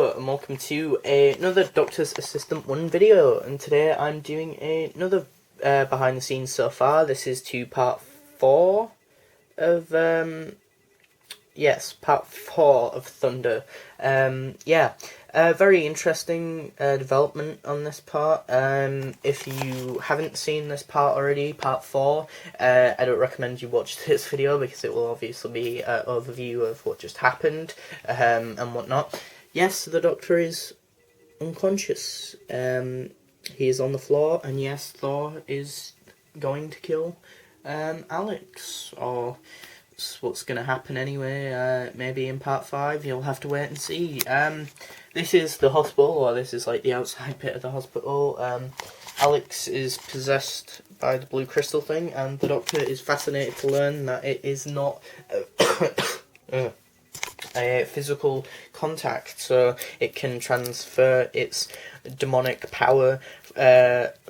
Hello and welcome to another Doctor's Assistant 1 video, and today I'm doing another behind the scenes so far. This is to part 4 of, part 4 of Thunder. Very interesting development on this part. If you haven't seen this part already, part 4, I don't recommend you watch this video because it will obviously be an overview of what just happened and whatnot. Yes, the Doctor is unconscious. He is on the floor, and yes, Thor is going to kill Alex, or what's going to happen anyway. Maybe in part 5, you'll have to wait and see. This is the hospital, or this is like the outside bit of the hospital. Alex is possessed by the blue crystal thing, and the Doctor is fascinated to learn that it is not a physical contact, so it can transfer its demonic power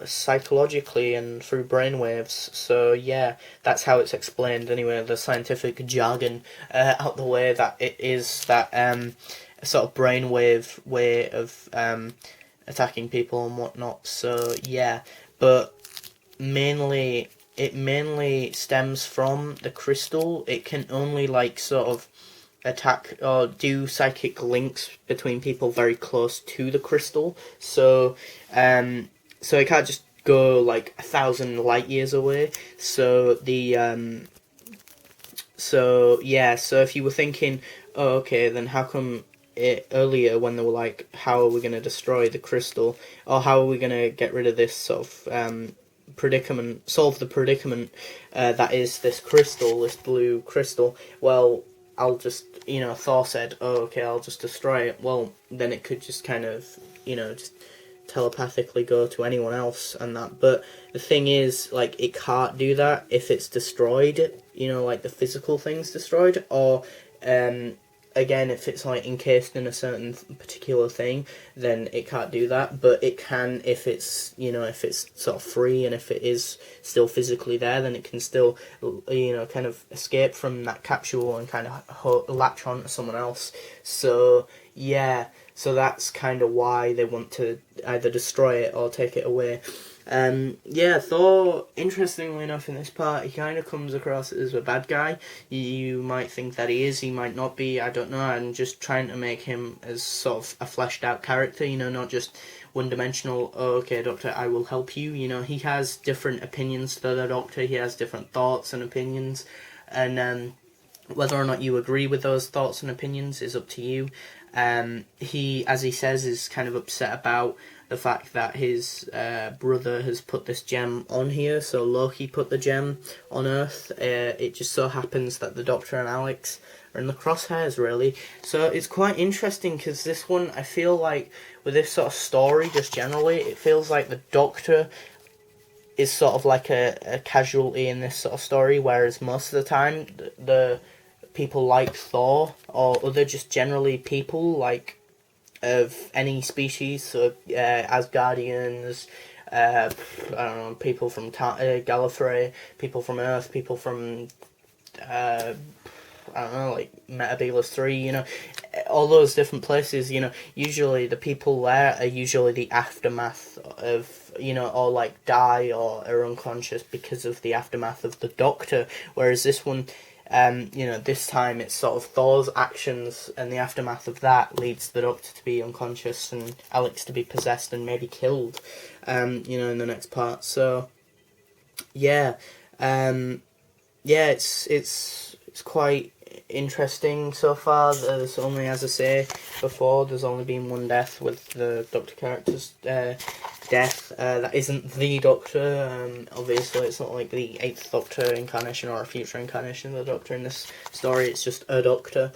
psychologically and through brainwaves. So yeah, that's how it's explained anyway, the scientific jargon out the way, that it is that sort of brainwave way of attacking people and whatnot. So yeah, but it mainly stems from the crystal. It can only like sort of attack or do psychic links between people very close to the crystal, so it can't just go like 1,000 light years away. So so if you were thinking, oh okay, then how come earlier when they were like, how are we going to destroy the crystal, or how are we going to get rid of this sort of predicament, solve the predicament that is this crystal, this blue crystal? Well, I'll just, Thor said, oh, okay, I'll just destroy it. Well, then it could just kind of, just telepathically go to anyone else and that. But the thing is, like, it can't do that if it's destroyed, like the physical thing's destroyed, or, again, if it's like encased in a certain particular thing, then it can't do that. But it can if it's if it's sort of free, and if it is still physically there, then it can still kind of escape from that capsule and kind of latch on to someone else. So yeah, so that's kind of why they want to either destroy it or take it away. Thor, interestingly enough, in this part, he kind of comes across as a bad guy. You might think that he is, he might not be, I don't know. I'm just trying to make him as sort of a fleshed out character, not just one-dimensional, oh, okay, Doctor, I will help you. He has different opinions to the Doctor, he has different thoughts and opinions, and whether or not you agree with those thoughts and opinions is up to you. He, as he says, is kind of upset about the fact that his brother has put this gem on here. So Loki put the gem on Earth. It just so happens that the Doctor and Alex are in the crosshairs, really. So it's quite interesting, because this one, I feel like, with this sort of story, just generally, it feels like the Doctor is sort of like a casualty in this sort of story, whereas most of the time, the people like Thor, or other just generally people, like, of any species, so Asgardians, I don't know, people from Gallifrey, people from Earth, people from I don't know, like Metabolus 3, all those different places, usually the people there are usually the aftermath of, or like die or are unconscious because of the aftermath of the Doctor, whereas this one, this time it's sort of Thor's actions, and the aftermath of that leads the Doctor to be unconscious and Alex to be possessed and maybe killed, in the next part. So, it's quite interesting so far. There's only, as I say before, there's only been one death with the Doctor character's death. That isn't the Doctor. Obviously, it's not like the 8th Doctor incarnation or a future incarnation of the Doctor in this story. It's just a Doctor.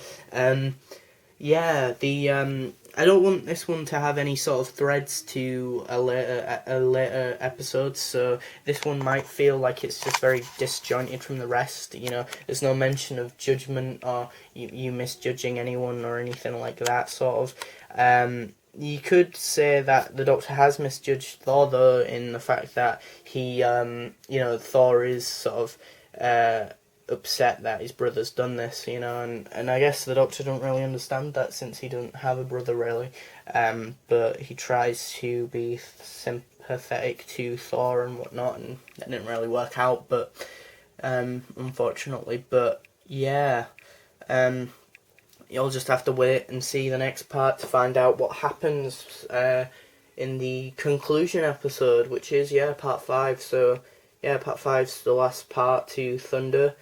I don't want this one to have any sort of threads to a later episode, so this one might feel like it's just very disjointed from the rest. There's no mention of judgment or you misjudging anyone or anything like that, sort of. You could say that the Doctor has misjudged Thor, though, in the fact that he, Thor is sort of upset that his brother's done this, you know, and I guess the Doctor don't really understand that since he doesn't have a brother really, but he tries to be sympathetic to Thor and whatnot, and that didn't really work out, but unfortunately, but yeah, you'll just have to wait and see the next part to find out what happens in the conclusion episode, which is part 5. So part 5's the last part to Thunder.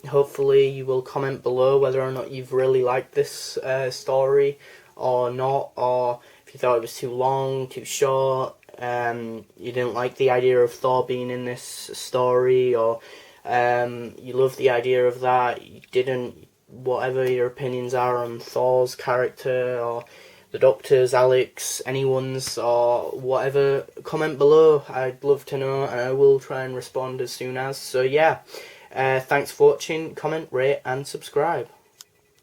Hopefully you will comment below whether or not you've really liked this story or not, or if you thought it was too long, too short, you didn't like the idea of Thor being in this story, or you love the idea of that, you didn't, whatever your opinions are on Thor's character, or the Doctor's, Alex, anyone's, or whatever, comment below. I'd love to know, and I will try and respond as soon as. So yeah, thanks for watching, comment, rate and subscribe.